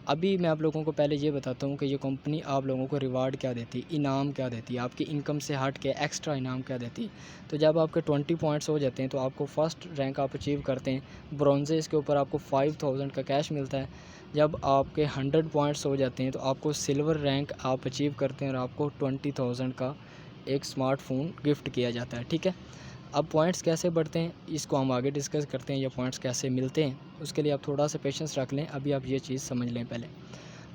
ابھی میں آپ لوگوں کو پہلے یہ بتاتا ہوں کہ یہ کمپنی آپ لوگوں کو ریوارڈ کیا دیتی ہے، انعام کیا دیتی ہے، آپ کی انکم سے ہٹ کے ایکسٹرا انعام کیا دیتی ہے. تو جب آپ کے 20 پوائنٹس ہو جاتے ہیں تو آپ کو فرسٹ رینک آپ اچیو کرتے ہیں برونزے، اس کے اوپر آپ کو 5000 کا کیش ملتا ہے. جب آپ کے 100 پوائنٹس ہو جاتے ہیں تو آپ کو سلور رینک آپ اچیو کرتے ہیں اور آپ کو 20000 کا ایک سمارٹ فون گفٹ کیا جاتا ہے. ٹھیک ہے. اب پوائنٹس کیسے بڑھتے ہیں اس کو ہم آگے ڈسکس کرتے ہیں، یا پوائنٹس کیسے ملتے ہیں اس کے لیے آپ تھوڑا سا پیشنس رکھ لیں. ابھی آپ یہ چیز سمجھ لیں پہلے.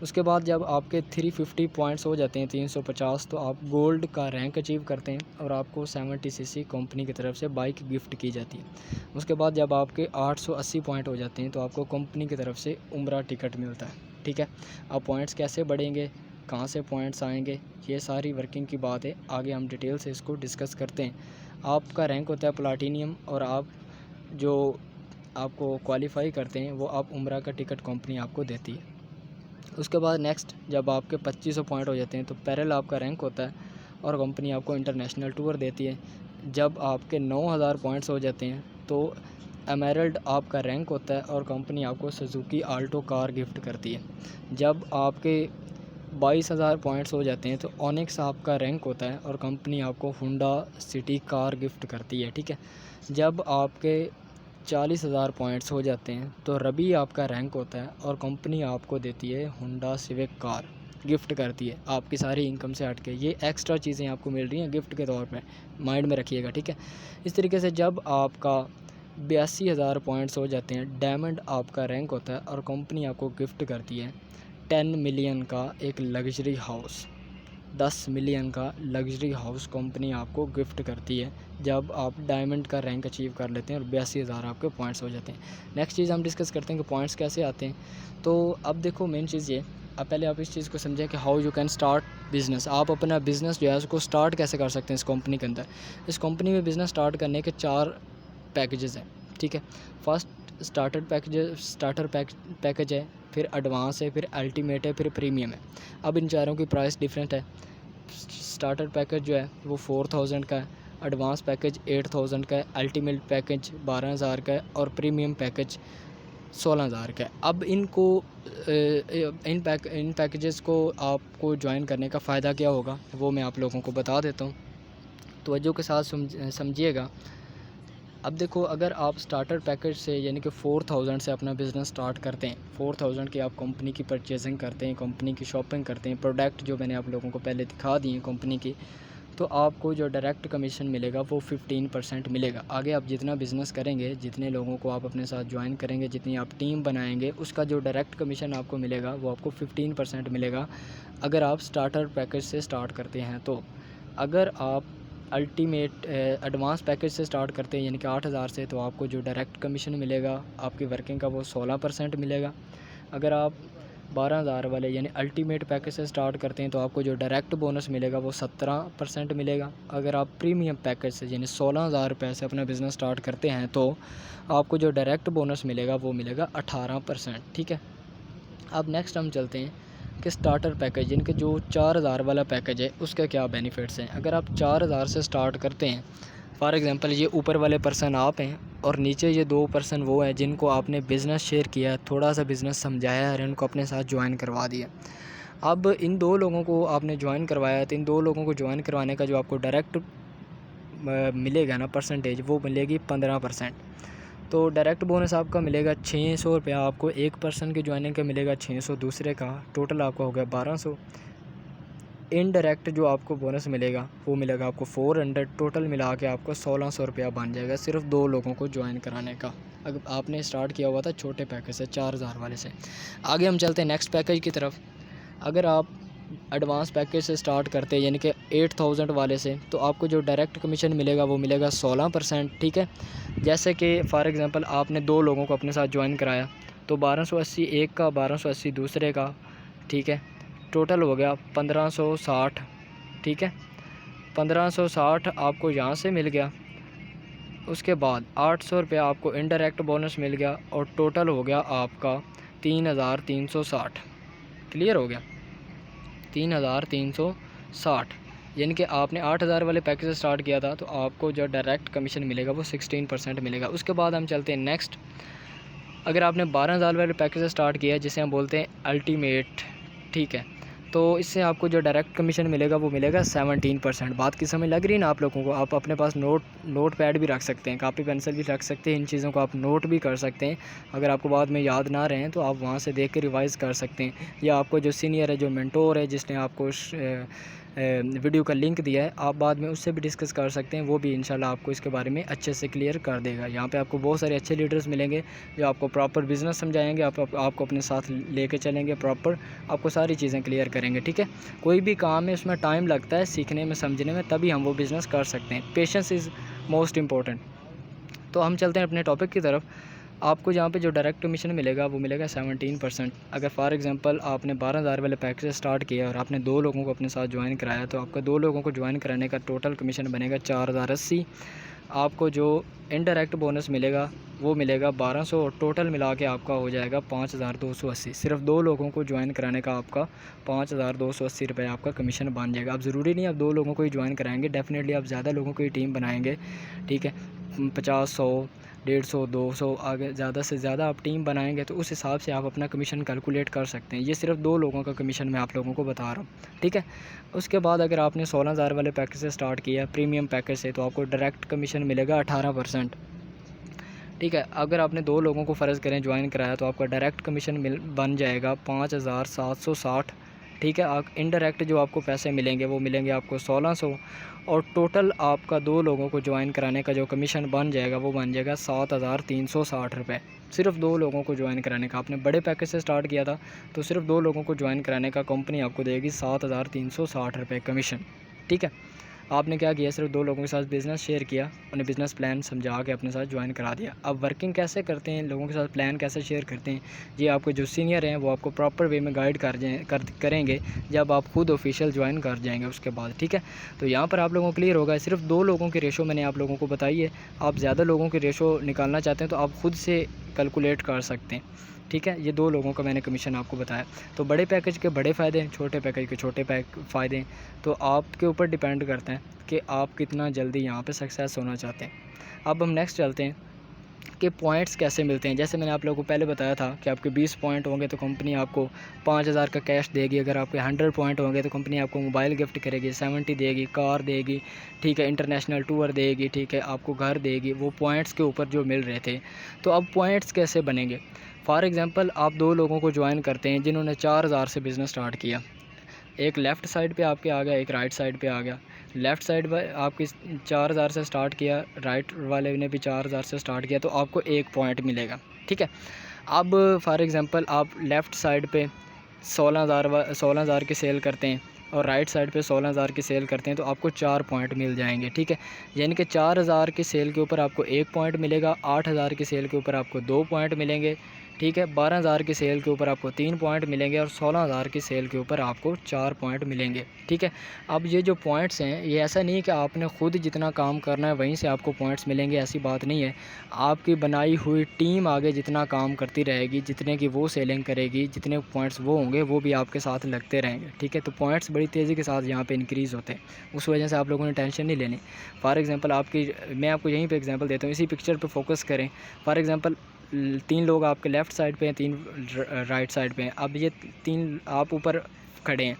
اس کے بعد جب آپ کے 350 پوائنٹس ہو جاتے ہیں 350، تو آپ گولڈ کا رینک اچیو کرتے ہیں اور آپ کو 70cc کمپنی کی طرف سے بائک گفٹ کی جاتی ہے. اس کے بعد جب آپ کے 880 پوائنٹ ہو جاتے ہیں تو آپ کو کمپنی کی طرف سے عمرہ ٹکٹ ملتا ہے. ٹھیک ہے. اب پوائنٹس کیسے بڑھیں گے، کہاں سے پوائنٹس آئیں گے، یہ ساری ورکنگ کی بات ہے. آگے ہم ڈیٹیل سے اس کو ڈسکس کرتے ہیں. آپ کا رینک ہوتا ہے پلاٹینیم، اور آپ جو آپ کو کوالیفائی کرتے ہیں وہ آپ عمرہ کا ٹکٹ کمپنی آپ کو دیتی ہے. اس کے بعد نیکسٹ جب آپ کے 2500 پوائنٹ ہو جاتے ہیں تو پیرل آپ کا رینک ہوتا ہے اور کمپنی آپ کو انٹرنیشنل ٹور دیتی ہے. جب آپ کے 9000 پوائنٹس ہو جاتے ہیں تو ایمیرلڈ آپ کا رینک ہوتا ہے اور کمپنی آپ کو سزوکی آلٹو کار گفٹ کرتی ہے. جب آپ کے 22000 پوائنٹس ہو جاتے ہیں تو اونکس آپ کا رینک ہوتا ہے اور کمپنی آپ کو ہونڈا سٹی کار گفٹ کرتی ہے. ٹھیک ہے. جب آپ کے 40000 پوائنٹس ہو جاتے ہیں تو ربی آپ کا رینک ہوتا ہے اور کمپنی آپ کو دیتی ہے ہونڈا سیوک کار گفٹ کرتی ہے آپ کی ساری انکم سے ہٹ کے. یہ ایکسٹرا چیزیں آپ کو مل رہی ہیں گفٹ کے طور پہ، مائنڈ میں رکھیے گا. ٹھیک ہے. اس طریقے سے جب آپ کا 82000 پوائنٹس ہو جاتے ہیں ڈائمنڈ آپ کا رینک ہوتا ہے اور کمپنی آپ کو گفٹ کرتی ہے 10 ملین کا ایک لگژری ہاؤس. 10 ملین کا لگژری ہاؤس کمپنی آپ کو گفٹ کرتی ہے جب آپ ڈائمنڈ کا رینک اچیو کر لیتے ہیں اور 82000 آپ کے پوائنٹس ہو جاتے ہیں. نیکسٹ چیز ہم ڈسکس کرتے ہیں کہ پوائنٹس کیسے آتے ہیں. تو اب دیکھو مین چیز یہ، اب پہلے آپ اس چیز کو سمجھیں کہ how you can start business. آپ اپنا بزنس جو ہے اس کو اسٹارٹ کیسے کر سکتے ہیں اس کمپنی کے اندر. اس کمپنی میں بزنس اسٹارٹ کرنے کے 4 پیکیجز ہیں. ٹھیک ہے. فرسٹ اسٹارٹر پیکیج ہے، پھر ایڈوانس ہے، پھر الٹیمیٹ ہے، پھر پریمیم ہے. اب ان چاروں کی پرائس ڈیفرنٹ ہے. اسٹارٹر پیکیج جو ہے وہ 4000 کا ہے، ایڈوانس پیکیج 8000 کا ہے، الٹیمیٹ پیکیج 12000 کا ہے اور پریمیم پیکیج 16000 کا ہے. اب ان پیکیجز کو آپ کو جوائن کرنے کا فائدہ کیا ہوگا وہ میں آپ لوگوں کو بتا دیتا ہوں، توجہ کے ساتھ سمجھیے گا. اب دیکھو، اگر آپ سٹارٹر پیکیج سے یعنی کہ 4000 سے اپنا بزنس سٹارٹ کرتے ہیں، 4000 کی آپ کمپنی کی پرچیزنگ کرتے ہیں، کمپنی کی شاپنگ کرتے ہیں، پروڈکٹ جو میں نے آپ لوگوں کو پہلے دکھا دی ہیں کمپنی کی، تو آپ کو جو ڈائریکٹ کمیشن ملے گا وہ 15% ملے گا. آگے آپ جتنا بزنس کریں گے، جتنے لوگوں کو آپ اپنے ساتھ جوائن کریں گے، جتنی آپ ٹیم بنائیں گے، اس کا جو ڈائریکٹ کمیشن آپ کو ملے گا وہ آپ کو 15% ملے گا اگر آپ سٹارٹر پیکیج سے سٹارٹ کرتے ہیں. تو اگر آپ الٹیمیٹ ایڈوانس پیکیج سے سٹارٹ کرتے ہیں یعنی کہ 8000 سے، تو آپ کو جو ڈائریکٹ کمیشن ملے گا آپ کی ورکنگ کا وہ 16% ملے گا. اگر آپ 12000 والے یعنی الٹیمیٹ پیکیج سے سٹارٹ کرتے ہیں تو آپ کو جو ڈائریکٹ بونس ملے گا وہ 17% ملے گا. اگر آپ پریمیم پیکیج سے یعنی 16000 روپے سے اپنا بزنس سٹارٹ کرتے ہیں تو آپ کو جو ڈائریکٹ بونس ملے گا وہ ملے گا 18%. ٹھیک ہے. اب نیکسٹ ہم چلتے ہیں کہ سٹارٹر پیکیج یعنی کہ جو 4000 والا پیکیج ہے اس کے کیا بینیفٹس ہیں. اگر آپ 4000 سے سٹارٹ کرتے ہیں، فار ایگزامپل یہ اوپر والے پرسن آپ ہیں اور نیچے یہ 2 پرسن وہ ہیں جن کو آپ نے بزنس شیئر کیا ہے، تھوڑا سا بزنس سمجھایا ہے اور ان کو اپنے ساتھ جوائن کروا دیا. اب ان 2 لوگوں کو آپ نے جوائن کروایا ہے تو ان 2 لوگوں کو جوائن کروانے کا جو آپ کو ڈائریکٹ ملے گا نا پرسنٹیج، وہ ملے گی 15%. تو ڈائریکٹ بونس آپ کا ملے گا 600 روپیہ آپ کو ایک پرسن کی جوائننگ کا ملے گا، 600 دوسرے کا، ٹوٹل آپ کا ہو گیا 1200. انڈائریکٹ جو آپ کو بونس ملے گا وہ ملے گا آپ کو 400، ٹوٹل ملا کے آپ کو 1600 روپیہ بن جائے گا صرف 2 لوگوں کو جوائن کرانے کا. اگر آپ نے سٹارٹ کیا ہوا تھا چھوٹے پیکیج سے 4000 والے سے. آگے ہم چلتے ہیں نیکسٹ پیکیج کی طرف. اگر آپ ایڈوانس پیکیج سے سٹارٹ کرتے ہیں یعنی کہ 8000 والے سے، تو آپ کو جو ڈائریکٹ کمیشن ملے گا وہ ملے گا 16%. ٹھیک ہے، جیسے کہ فار ایگزامپل آپ نے 2 لوگوں کو اپنے ساتھ جوائن کرایا، تو 1280 ایک کا، 1280 دوسرے کا. ٹھیک ہے، ٹوٹل ہو گیا 1560. ٹھیک ہے، 1560 آپ کو یہاں سے مل گیا. اس کے بعد 800 روپیہ آپ کو انڈائریکٹ بونس مل گیا، اور ٹوٹل ہو گیا آپ کا 3360. کلیئر ہو گیا، 3360. یعنی کہ آپ نے 8000 والے پیکج سے سٹارٹ کیا تھا، تو آپ کو جو ڈائریکٹ کمیشن ملے گا وہ 16% ملے گا. اس کے بعد ہم چلتے ہیں نیکسٹ. اگر آپ نے 12000 والے پیکج سے سٹارٹ کیا ہے جسے ہم بولتے ہیں الٹیمیٹ، ٹھیک ہے، تو اس سے آپ کو جو ڈائریکٹ کمیشن ملے گا وہ ملے گا 17%. بات کی سمجھ لگ رہی ہے نا آپ لوگوں کو؟ آپ اپنے پاس نوٹ پیڈ بھی رکھ سکتے ہیں، کاپی پینسل بھی رکھ سکتے ہیں، ان چیزوں کو آپ نوٹ بھی کر سکتے ہیں. اگر آپ کو بعد میں یاد نہ رہیں تو آپ وہاں سے دیکھ کے ریوائز کر سکتے ہیں، یا آپ کو جو سینئر ہے، جو مینٹور ہے، جس نے آپ کو ویڈیو کا لنک دیا ہے، آپ بعد میں اس سے بھی ڈسکس کر سکتے ہیں. وہ بھی انشاءاللہ آپ کو اس کے بارے میں اچھے سے کلیئر کر دے گا. یہاں پہ آپ کو بہت سارے اچھے لیڈرز ملیں گے جو آپ کو پراپر بزنس سمجھائیں گے، آپ کو اپنے ساتھ لے کے چلیں گے، پراپر آپ کو ساری چیزیں کلیئر کریں گے. ٹھیک ہے، کوئی بھی کام ہے اس میں ٹائم لگتا ہے سیکھنے میں، سمجھنے میں، تبھی ہم وہ بزنس کر سکتے ہیں. Patience is most important. تو ہم چلتے ہیں اپنے ٹاپک کی طرف. آپ کو جہاں پہ جو ڈائریکٹ کمیشن ملے گا وہ ملے گا 17%. اگر فار ایگزامپل آپ نے 12000 والے پیکج سے سٹارٹ کیا اور آپ نے 2 لوگوں کو اپنے ساتھ جوائن کرایا، تو آپ کا 2 لوگوں کو جوائن کرانے کا ٹوٹل کمیشن بنے گا 4080. آپ کو جو انڈائریکٹ بونس ملے گا وہ ملے گا 1200، اور ٹوٹل ملا کے آپ کا ہو جائے گا 5280. صرف 2 لوگوں کو جوائن کرانے کا آپ کا 5280 روپے آپ کا کمیشن بن جائے گا. اب ضروری نہیں آپ 2 لوگوں کو ہی جوائن کرائیں گے، ڈیفینیٹلی آپ زیادہ لوگوں کو ہی ٹیم بنائیں گے. ٹھیک ہے، 50 100 150 200 آگے زیادہ سے زیادہ آپ ٹیم بنائیں گے تو اس حساب سے آپ اپنا کمیشن کیلکولیٹ کر سکتے ہیں. یہ صرف 2 لوگوں کا کمیشن میں آپ لوگوں کو بتا رہا ہوں. ٹھیک ہے، اس کے بعد اگر آپ نے 16000 والے پیکج سے سٹارٹ کیا پریمیم پیکج سے، تو آپ کو ڈائریکٹ کمیشن ملے گا 18%. ٹھیک ہے، اگر آپ نے 2 لوگوں کو فرض کریں جوائن کرایا تو آپ کا ڈائریکٹ کمیشن بن جائے گا 5760. ٹھیک ہے، انڈائریکٹ جو آپ کو پیسے ملیں گے وہ ملیں گے آپ کو 1600، اور ٹوٹل آپ کا 2 لوگوں کو جوائن کرانے کا جو کمیشن بن جائے گا وہ بن جائے گا 7360 روپے. صرف 2 لوگوں کو جوائن کرانے کا. آپ نے بڑے پیکج سے سٹارٹ کیا تھا تو صرف 2 لوگوں کو جوائن کرانے کا کمپنی آپ کو دے گی 7360 روپے کمیشن. ٹھیک ہے، آپ نے کیا کیا؟ صرف 2 لوگوں کے ساتھ بزنس شیئر کیا، انہیں بزنس پلان سمجھا کے اپنے ساتھ جوائن کرا دیا. اب ورکنگ کیسے کرتے ہیں، لوگوں کے ساتھ پلان کیسے شیئر کرتے ہیں، یہ آپ کو جو سینئر ہیں وہ آپ کو پراپر وے میں گائیڈ کریں گے جب آپ خود آفیشیل جوائن کر جائیں گے اس کے بعد. ٹھیک ہے، تو یہاں پر آپ لوگوں کو کلیئر ہوگا. صرف 2 لوگوں کی ریشو میں نے آپ لوگوں کو بتائی ہے. آپ زیادہ لوگوں کی ریشو نکالنا چاہتے ہیں تو آپ خود سے کیلکولیٹ کر سکتے ہیں. ٹھیک ہے، یہ 2 لوگوں کا میں نے کمیشن آپ کو بتایا. تو بڑے پیکج کے بڑے فائدے ہیں، چھوٹے پیکج کے چھوٹے فائدے ہیں. تو آپ کے اوپر ڈیپینڈ کرتے ہیں کہ آپ کتنا جلدی یہاں پہ سکسیس ہونا چاہتے ہیں. اب ہم نیکسٹ چلتے ہیں کہ پوائنٹس کیسے ملتے ہیں. جیسے میں نے آپ لوگوں کو پہلے بتایا تھا کہ آپ کے 20 پوائنٹ ہوں گے تو کمپنی آپ کو 5000 کا کیش دے گی. اگر آپ کے 100 پوائنٹ ہوں گے تو کمپنی آپ کو موبائل گفٹ کرے گی، 70 دے گی، کار دے گی. ٹھیک ہے، انٹرنیشنل ٹور دے گی. ٹھیک ہے، آپ کو گھر دے گی. وہ پوائنٹس کے اوپر جو مل رہے تھے. تو اب پوائنٹس کیسے بنیں گے؟ فار ایگزامپل آپ 2 لوگوں کو جوائن کرتے ہیں جنہوں نے 4000 سے بزنس سٹارٹ کیا. ایک لیفٹ سائڈ پہ آپ کے آ گیا، ایک رائٹ سائڈ پہ آ گیا. لیفٹ سائڈ پہ آپ کی 4000 سے سٹارٹ کیا، رائٹ والے نے بھی 4000 سے سٹارٹ کیا، تو آپ کو 1 پوائنٹ ملے گا. ٹھیک ہے، اب فار ایگزامپل آپ لیفٹ سائڈ پہ 16000 کی سیل کرتے ہیں اور رائٹ سائڈ پہ 16000 کی سیل کرتے ہیں تو آپ کو 4 پوائنٹ مل جائیں گے. ٹھیک ہے، یعنی کہ 4000 کی سیل کے اوپر آپ کو 1 پوائنٹ ملے گا، 8000 کی سیل کے اوپر آپ کو 2 پوائنٹ ملیں گے. ٹھیک ہے، 12000 کی سیل کے اوپر آپ کو 3 پوائنٹ ملیں گے، اور 16000 کی سیل کے اوپر آپ کو 4 پوائنٹ ملیں گے. ٹھیک ہے، اب یہ جو پوائنٹس ہیں یہ ایسا نہیں کہ آپ نے خود جتنا کام کرنا ہے وہیں سے آپ کو پوائنٹس ملیں گے، ایسی بات نہیں ہے. آپ کی بنائی ہوئی ٹیم آگے جتنا کام کرتی رہے گی، جتنے کی وہ سیلنگ کرے گی، جتنے پوائنٹس وہ ہوں گے وہ بھی آپ کے ساتھ لگتے رہیں گے. ٹھیک ہے، تو پوائنٹس بڑی تیزی کے ساتھ یہاں پہ انکریز ہوتے ہیں. اس وجہ سے آپ لوگوں نے ٹینشن نہیں لینی. فار ایگزامپل میں آپ کو یہیں پہ ایگزامپل دیتا ہوں، اسی پکچر پہ فوکس کریں. فار ایگزامپل 3 لوگ آپ کے لیفٹ سائڈ پہ ہیں، 3 رائٹ سائڈ پہ ہیں. اب یہ 3 آپ اوپر کھڑے ہیں.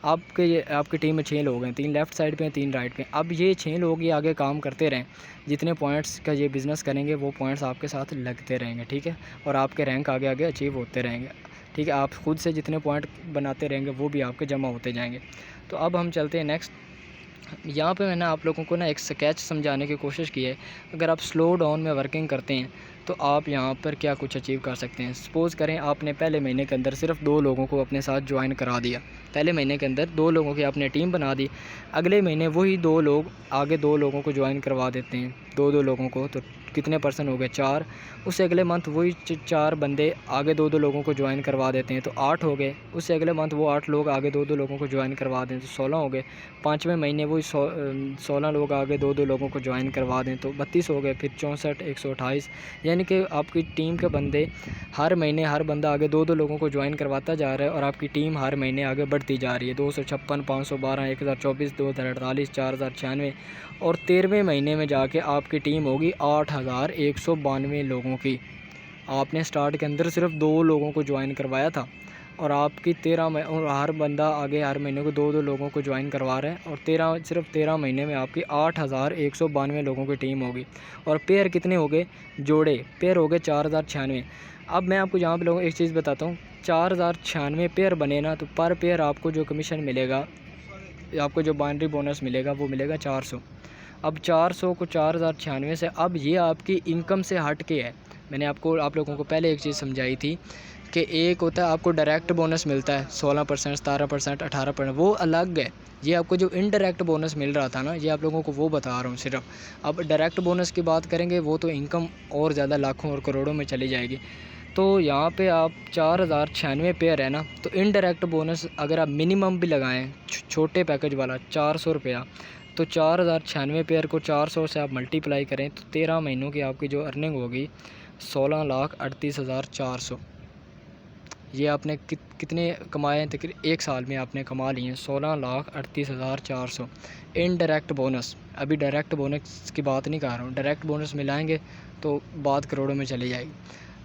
آپ کی ٹیم میں 6 لوگ ہیں، 3 لیفٹ سائڈ پہ ہیں، 3 رائٹ پہ ہیں. اب یہ 6 لوگ یہ آگے کام کرتے رہیں، جتنے پوائنٹس کا یہ بزنس کریں گے وہ پوائنٹس آپ کے ساتھ لگتے رہیں گے. ٹھیک ہے، اور آپ کے رینک آگے آگے اچیو ہوتے رہیں گے. ٹھیک ہے، آپ خود سے جتنے پوائنٹ بناتے رہیں گے وہ بھی آپ کے جمع ہوتے جائیں گے. تو اب ہم چلتے ہیں نیکسٹ. یہاں پہ میں نے آپ لوگوں کو ایک اسکیچ سمجھانے کی کوشش کی ہے. اگر آپ سلو ڈاؤن میں ورکنگ کرتے ہیں تو آپ یہاں پر کیا کچھ اچیو کر سکتے ہیں. سپوز کریں آپ نے پہلے مہینے کے اندر صرف 2 لوگوں کو اپنے ساتھ جوائن کرا دیا. پہلے مہینے کے اندر 2 لوگوں کی آپ نے ٹیم بنا دی. اگلے مہینے وہی 2 لوگ آگے 2 لوگوں کو جوائن کروا دیتے ہیں. 2 لوگوں کو تو کتنے پرسن ہو گئے؟ 4. اس سے اگلے منتھ وہی 4 بندے آگے 2 لوگوں کو جوائن کروا دیتے ہیں تو 8 ہو گئے. اس سے اگلے منتھ وہ 8 لوگ آگے 2 لوگوں کو جوائن کروا دیں تو 16 ہو گئے. 5ویں مہینے وہی 16 لوگ آگے 2 لوگوں کو جوائن کروا دیں تو 32 ہو گئے. پھر 64 128. یعنی کہ آپ کی ٹیم کے بندے ہر مہینے ہر بندہ آگے 2 لوگوں کو جوائن کرواتا جا رہا ہے اور آپ کی ٹیم ہر مہینے آگے بڑھتی جا رہی ہے. 256 512 1024 2048 4096 اور 13ویں مہینے میں جا کے آپ کی ٹیم ہوگی 8192 لوگوں کی. آپ نے سٹارٹ کے اندر صرف 2 لوگوں کو جوائن کروایا تھا اور آپ کی 13 اور ہر بندہ آگے ہر مہینے کو 2 لوگوں کو جوائن کروا رہے ہیں اور صرف 13 مہینے میں آپ کی 8192 لوگوں کی ٹیم ہوگی. اور پیئر کتنے ہو گئے؟ جوڑے پیئر ہو گئے 4096. اب میں آپ کو یہاں پہ لوگوں ایک چیز بتاتا ہوں. 4096 پیئر بنے نا تو پر پیئر آپ کو جو کمیشن ملے گا، آپ کو جو بائنڈری بونس ملے گا وہ ملے گا 400. اب 400 کو 4096 سے اب یہ آپ کی انکم سے ہٹ کے ہے. میں نے آپ لوگوں کو پہلے ایک چیز سمجھائی تھی کہ ایک ہوتا ہے آپ کو ڈائریکٹ بونس ملتا ہے 16% 17% 18%، وہ الگ ہے. یہ آپ کو جو انڈائریکٹ بونس مل رہا تھا نا، یہ آپ لوگوں کو وہ بتا رہا ہوں صرف. اب ڈائریکٹ بونس کی بات کریں گے وہ تو انکم اور زیادہ لاکھوں اور کروڑوں میں چلی جائے گی. تو یہاں پہ آپ 4096 پیئر ہے نا، تو انڈائریکٹ بونس اگر آپ منیمم بھی لگائیں چھوٹے پیکج والا 400 روپیہ، تو 4096 پیئر کو 400 سے آپ ملٹیپلائی کریں تو 13 مہینوں کی آپ کی جو ارننگ ہوگی 16,38,400. یہ آپ نے کتنے کمائے ہیں؟ تقریباً 1 سال میں آپ نے کما لی ہیں 16,38,400 انڈائریکٹ بونس. ابھی ڈائریکٹ بونس کی بات نہیں کر رہا ہوں، ڈائریکٹ بونس ملائیں گے تو بات کروڑوں میں چلی جائے گی.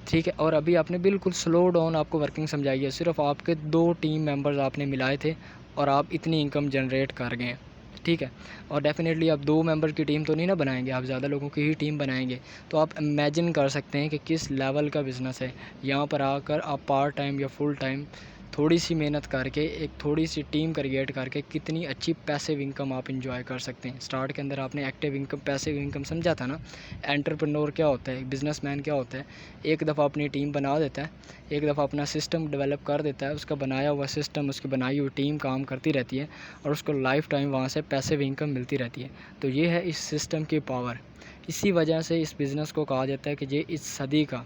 ٹھیک ہے. اور ابھی آپ نے بالکل سلو ڈاؤن آپ کو ورکنگ سمجھائی ہے. صرف آپ کے 2 ٹیم ممبرز آپ نے ملائے تھے اور آپ اتنی انکم جنریٹ کر گئے ہیں. ٹھیک ہے. اور ڈیفینیٹلی آپ 2 ممبر کی ٹیم تو نہیں نا بنائیں گے، آپ زیادہ لوگوں کی ہی ٹیم بنائیں گے. تو آپ امیجن کر سکتے ہیں کہ کس لیول کا بزنس ہے. یہاں پر آ کر آپ پارٹ ٹائم یا فل ٹائم تھوڑی سی محنت کر کے ایک تھوڑی سی ٹیم کریٹ کر کے کتنی اچھی پیسیو انکم آپ انجوائے کر سکتے ہیں. سٹارٹ کے اندر آپ نے ایکٹیو انکم پیسیو انکم سمجھا تھا نا. انٹرپرنور کیا ہوتا ہے، بزنس مین کیا ہوتا ہے؟ ایک دفعہ اپنی ٹیم بنا دیتا ہے، ایک دفعہ اپنا سسٹم ڈیولپ کر دیتا ہے، اس کا بنایا ہوا سسٹم، اس کی بنائی ہوئی ٹیم کام کرتی رہتی ہے اور اس کو لائف ٹائم وہاں سے پیسیو انکم ملتی رہتی ہے. تو یہ ہے اس سسٹم کی پاور. اسی وجہ سے اس بزنس کو کہا جاتا ہے کہ یہ اس صدی کا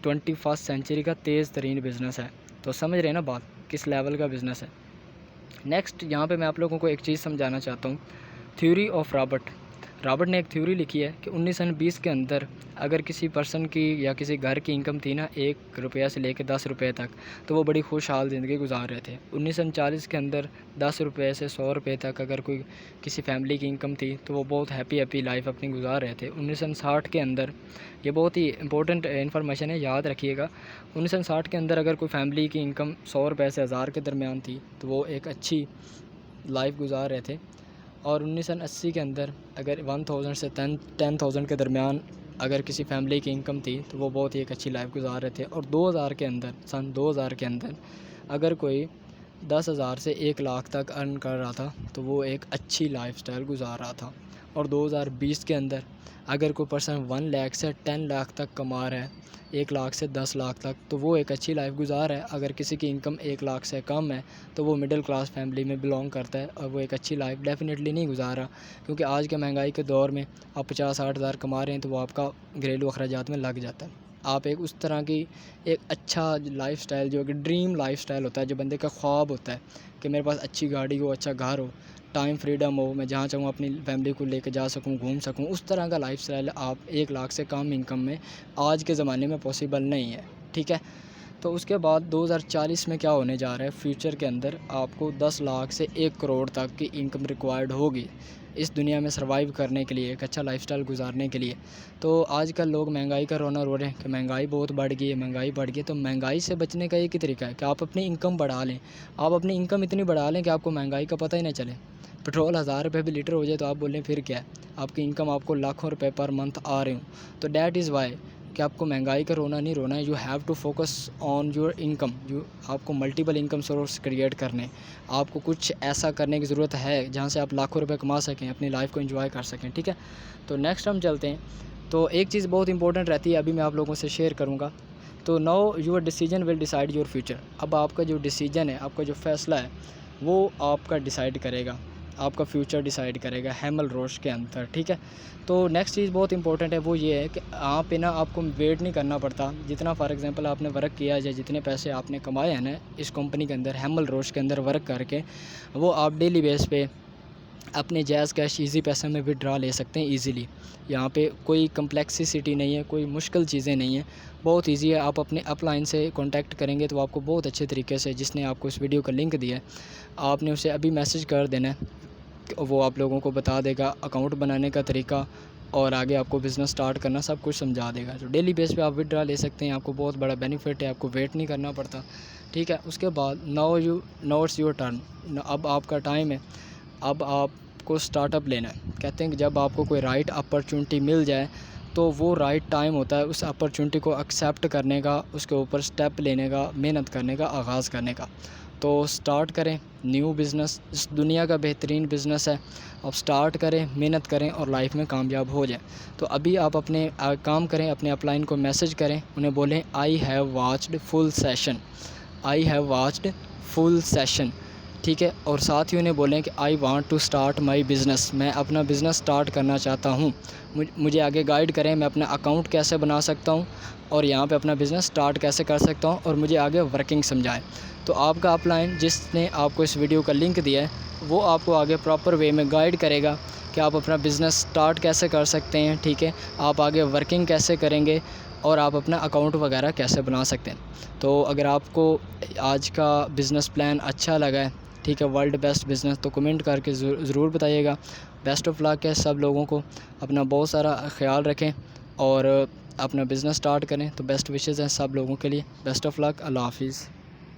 21 سینچری کا تیز ترین بزنس ہے. تو سمجھ رہے ہیں نا بات کس لیول کا بزنس ہے. نیکسٹ یہاں پہ میں آپ لوگوں کو ایک چیز سمجھانا چاہتا ہوں. تھیوری آف رابرٹ نے ایک تھیوری لکھی ہے کہ 1920 کے اندر اگر کسی پرسن کی یا کسی گھر کی انکم تھی نا 1 روپیہ سے لے کے 10 روپے تک، تو وہ بڑی خوشحال زندگی گزار رہے تھے. 1940 کے اندر 10 روپے سے 100 روپے تک اگر کوئی کسی فیملی کی انکم تھی تو وہ بہت ہیپی لائف اپنی گزار رہے تھے. 1960 کے اندر، یہ بہت ہی امپورٹنٹ انفارمیشن ہے، یاد رکھیے گا. 1960 کے اندر اگر کوئی فیملی کی انکم 100 روپے سے 1000 کے درمیان تھی تو وہ ایک اچھی لائف گزار رہے تھے. اور 1980 کے اندر اگر 1000 سے 10,000 کے درمیان اگر کسی فیملی کی انکم تھی تو وہ بہت ہی ایک اچھی لائف گزار رہے تھے. اور 2000 کے اندر سن 2000 کے اندر اگر کوئی 10,000 سے 1 لاکھ تک ارن کر رہا تھا تو وہ ایک اچھی لائف سٹائل گزار رہا تھا. اور 2020 کے اندر اگر کوئی پرسن 1 لاکھ سے 10 لاکھ تک کما رہا ہے، 1 لاکھ سے 10 لاکھ تک، تو وہ ایک اچھی لائف گزار ہے. اگر کسی کی انکم 1 لاکھ سے کم ہے تو وہ مڈل کلاس فیملی میں بلونگ کرتا ہے اور وہ ایک اچھی لائف ڈیفینیٹلی نہیں گزارا. کیونکہ آج کے مہنگائی کے دور میں آپ 50-60 ہزار کما رہے ہیں تو وہ آپ کا گھریلو اخراجات میں لگ جاتا ہے. آپ ایک اس طرح کی ایک اچھا لائف سٹائل جو کہ ڈریم لائف سٹائل ہوتا ہے، جو بندے کا خواب ہوتا ہے کہ میرے پاس اچھی گاڑی ہو، اچھا گھر ہو، ٹائم فریڈم ہو، میں جہاں چاہوں اپنی فیملی کو لے کے جا سکوں، گھوم سکوں، اس طرح کا لائف سٹائل آپ 1 لاکھ سے کم انکم میں آج کے زمانے میں پاسبل نہیں ہے. ٹھیک ہے. تو اس کے بعد 2040 میں کیا ہونے جا رہا ہے؟ فیوچر کے اندر آپ کو 10 لاکھ سے 1 کروڑ تک کی انکم ریکوائرڈ ہوگی اس دنیا میں سروائیو کرنے کے لیے، ایک اچھا لائف سٹائل گزارنے کے لیے. تو آج کل لوگ مہنگائی کا رونا رو رہے ہیں کہ مہنگائی بہت بڑھ گئی ہے، مہنگائی بڑھ گئی ہے. تو مہنگائی سے بچنے کا ایک ہی طریقہ ہے کہ آپ اپنی انکم بڑھا لیں. آپ اپنی انکم اتنی بڑھا لیں کہ آپ کو مہنگائی کا پتہ ہی نہ چلے. پٹرول 1000 روپے بھی لیٹر ہو جائے تو آپ بولیں پھر کیا ہے، آپ کی انکم آپ کو لاکھوں روپے پر منتھ آ رہے ہوں. تو دیٹ از وائی کہ آپ کو مہنگائی کا رونا نہیں رونا ہے. You have to focus on your income. آپ کو ملٹیپل انکم سورس کریٹ کرنے، آپ کو کچھ ایسا کرنے کی ضرورت ہے جہاں سے آپ لاکھوں روپے کما سکیں، اپنی لائف کو انجوائے کر سکیں. ٹھیک ہے. تو نیکسٹ ہم چلتے ہیں تو ایک چیز بہت امپورٹنٹ رہتی ہے، ابھی میں آپ لوگوں سے شیئر کروں گا. تو now your decision will decide your future. اب آپ کا جو ڈیسیجن ہے، آپ کا جو فیصلہ ہے، وہ آپ کا ڈیسائڈ کرے گا، آپ کا فیوچر ڈیسائڈ کرے گا ہیمل روش کے اندر. ٹھیک ہے. تو نیکسٹ چیز بہت امپورٹنٹ ہے، وہ یہ ہے کہ آپ پہ نا آپ کو ویٹ نہیں کرنا پڑتا. جتنا فار ایگزامپل آپ نے ورک کیا ہے، جتنے پیسے آپ نے کمائے ہیں نا اس کمپنی کے اندر ہیمل روش کے اندر ورک کر کے، وہ آپ ڈیلی بیس پہ اپنے جائز کیش ایزی پیسے میں وڈرا لے سکتے ہیں ایزیلی. یہاں پہ کوئی کمپلیکسٹی نہیں ہے، کوئی مشکل چیزیں نہیں ہیں، بہت ایزی ہے. آپ اپنے اپ لائن سے کانٹیکٹ کریں گے تو آپ کو بہت اچھے طریقے سے، جس نے آپ کو اس ویڈیو کا لنک دیا ہے، آپ نے اسے ابھی میسج کر دینا ہے. وہ آپ لوگوں کو بتا دے گا اکاؤنٹ بنانے کا طریقہ، اور آگے آپ کو بزنس سٹارٹ کرنا سب کچھ سمجھا دے گا. تو ڈیلی بیس پہ آپ وڈرا لے سکتے ہیں، آپ کو بہت بڑا بینیفٹ ہے، آپ کو ویٹ نہیں کرنا پڑتا. ٹھیک ہے. اس کے بعد ناؤ اٹس یور ٹرن. اب آپ کا ٹائم ہے، اب آپ کو سٹارٹ اپ لینا ہے. کہتے ہیں کہ جب آپ کو کوئی رائٹ اپرچونٹی مل جائے تو وہ رائٹ ٹائم ہوتا ہے اس اپرچونٹی کو ایکسیپٹ کرنے کا، اس کے اوپر سٹیپ لینے کا، محنت کرنے کا، آغاز کرنے کا. تو سٹارٹ کریں نیو بزنس، اس دنیا کا بہترین بزنس ہے. اب سٹارٹ کریں، محنت کریں اور لائف میں کامیاب ہو جائیں. تو ابھی آپ اپنے کام کریں، اپنے اپ لائن کو میسج کریں، انہیں بولیں I have watched full session, I have watched full session. ٹھیک ہے. اور ساتھ ہی انہیں بولیں کہ I want to start my business, میں اپنا بزنس سٹارٹ کرنا چاہتا ہوں، مجھے آگے گائیڈ کریں، میں اپنا اکاؤنٹ کیسے بنا سکتا ہوں اور یہاں پہ اپنا بزنس سٹارٹ کیسے کر سکتا ہوں، اور مجھے آگے ورکنگ سمجھائیں. تو آپ کا اپ لائن جس نے آپ کو اس ویڈیو کا لنک دیا ہے، وہ آپ کو آگے پراپر وے میں گائیڈ کرے گا کہ آپ اپنا بزنس سٹارٹ کیسے کر سکتے ہیں. ٹھیک ہے. آپ آگے ورکنگ کیسے کریں گے اور آپ اپنا اکاؤنٹ وغیرہ کیسے بنا سکتے ہیں. تو اگر آپ کو آج کا بزنس پلان اچھا لگا ہے، ٹھیک ہے، ورلڈ بیسٹ بزنس، تو کمنٹ کر کے ضرور بتائیے گا. بیسٹ آف لک ہے سب لوگوں کو. اپنا بہت سارا خیال رکھیں اور اپنا بزنس سٹارٹ کریں. تو بیسٹ وشز ہیں سب لوگوں کے لیے. بیسٹ آف لک. اللہ حافظ.